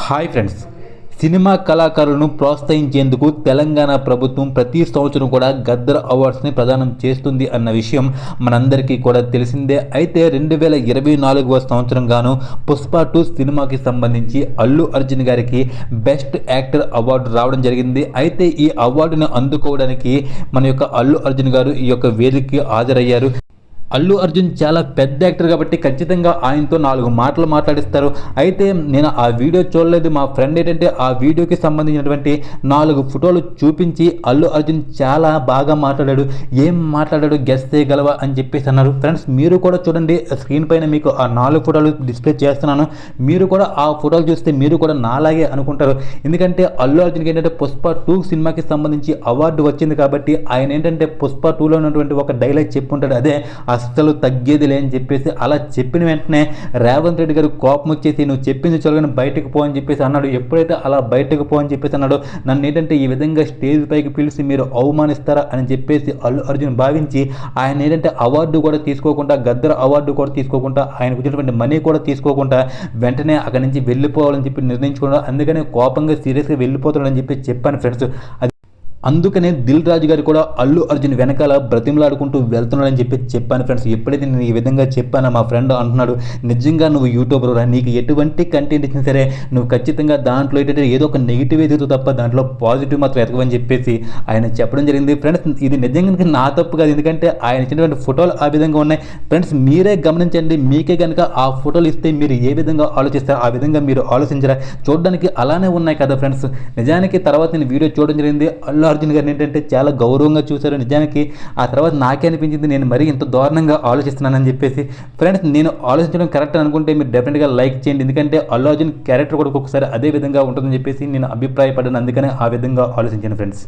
Hi friends, cinema కళాకారులను ప్రోత్సహించేందుకు తెలంగాణ ప్రభుత్వం ప్రతి సంవత్సరం కూడా గద్దర్ అవార్డ్స్ని ప్రదానం చేస్తుంది అన్న విషయం మనందరికీ కూడా తెలిసిందే. అయితే 2024వ సంవత్సరంగాను పుష్ప 2 సినిమాకి సంబంధించి అల్లు అర్జున్ గారికి బెస్ట్ యాక్టర్ అవార్డు రావడం జరిగింది. అయితే ఈ అవార్డును అందుకోవడానికి మన యొక్క అల్లు అర్జున్ గారు ఈ యొక్క వేదికకి హాజరయ్యారు. అల్లు అర్జున్ చాలా పెద్ద యాక్టర్ కాబట్టి ఖచ్చితంగా ఆయనతో 4 మాటలు మాట్లాడిస్తారు. అయితే నేను ఆ వీడియో చూడలేదు. మా ఫ్రెండ్ ఏంటంటే ఆ వీడియోకి సంబంధించినటువంటి 4 ఫోటోలు చూపించి అల్లు అర్జున్ చాలా బాగా మాట్లాడాడు, ఏం మాట్లాడాడు గెస్ చేయగలవా అని చెప్పేసి అన్నారు. ఫ్రెండ్స్, మీరు కూడా చూడండి, స్క్రీన్ పైన మీకు ఆ 4 ఫోటోలు డిస్ప్లే చేస్తున్నాను. మీరు కూడా ఆ ఫోటోలు చూస్తే మీరు కూడా నాలాగే అనుకుంటారు. ఎందుకంటే అల్లు అర్జున్కి ఏంటంటే పుష్ప 2 సినిమాకి సంబంధించి అవార్డు వచ్చింది కాబట్టి ఆయన ఏంటంటే పుష్ప 2లో ఉన్నటువంటి ఒక డైలాగ్ చెప్పుంటాడు, అదే అస్సలు తగ్గేది లేని చెప్పేసి. అలా చెప్పిన వెంటనే రేవంత్ రెడ్డి గారు కోపం వచ్చేసి నువ్వు చెప్పింది చొలగని బయటకు పో అని చెప్పేసి అన్నాడు. ఎప్పుడైతే అలా బయటకు పో అని చెప్పేసి అన్నాడు, నన్ను ఏంటంటే ఈ విధంగా స్టేజ్ పైకి పిలిచి మీరు అవమానిస్తారా అని చెప్పేసి అల్లు అర్జున్ భావించి ఆయన ఏంటంటే అవార్డు కూడా తీసుకోకుండా, గద్దర్ అవార్డు కూడా తీసుకోకుండా, ఆయనకు వచ్చినటువంటి మనీ కూడా తీసుకోకుండా వెంటనే అక్కడి నుంచి వెళ్ళిపోవాలని చెప్పి నిర్ణయించుకున్నాడు. అందుకనే కోపంగా సీరియస్గా వెళ్ళిపోతాడని చెప్పి చెప్పాను ఫ్రెండ్స్. అందుకనే దిల్ రాజు గారు కూడా అల్లు అర్జున్ వెనకాల బ్రతిమలాడుకుంటూ వెళ్తున్నాడని చెప్పి చెప్పాను ఫ్రెండ్స్. ఎప్పుడైతే నేను ఈ విధంగా చెప్పానో మా ఫ్రెండ్ అంటున్నాడు, నిజంగా నువ్వు యూట్యూబర్ రా, నీకు ఎటువంటి కంటెంట్ ఇచ్చినా సరే నువ్వు ఖచ్చితంగా దాంట్లో ఏంటంటే ఏదో ఒక నెగిటివ్ ఎదుగుతూ తప్ప దాంట్లో పాజిటివ్ మాత్రం ఎతకవని చెప్పేసి ఆయన చెప్పడం జరిగింది. ఫ్రెండ్స్, ఇది నిజంగా నా తప్పు కాదు, ఎందుకంటే ఆయన ఇచ్చినటువంటి ఫోటోలు ఆ విధంగా ఉన్నాయి. ఫ్రెండ్స్, మీరే గమనించండి, మీకే కనుక ఆ ఫోటోలు ఇస్తే మీరు ఏ విధంగా ఆలోచిస్తారో ఆ విధంగా మీరు ఆలోచించరా, చూడడానికి అలానే ఉన్నాయి కదా ఫ్రెండ్స్. నిజానికి తర్వాత నేను వీడియో చూడడం జరిగింది, అల్లు అర్జున్ గారిని ఏంటంటే చాలా గౌరవంగా చూశారు. నిజానికి ఆ తర్వాత నాకే అనిపించింది నేను మరీ ఇంత దారుణంగా ఆలోచిస్తున్నానని చెప్పేసి. ఫ్రెండ్స్, నేను ఆలోచించడం కరెక్ట్ అనుకుంటే మీరు డెఫినెట్గా లైక్ చేయండి, ఎందుకంటే అల్లు అర్జున్ క్యారెక్టర్ కూడా ఒక్కొక్కసారి అదే విధంగా ఉంటుందని చెప్పేసి నేను అభిప్రాయపడ్డాను. అందుకనే ఆ విధంగా ఆలోచించాను ఫ్రెండ్స్.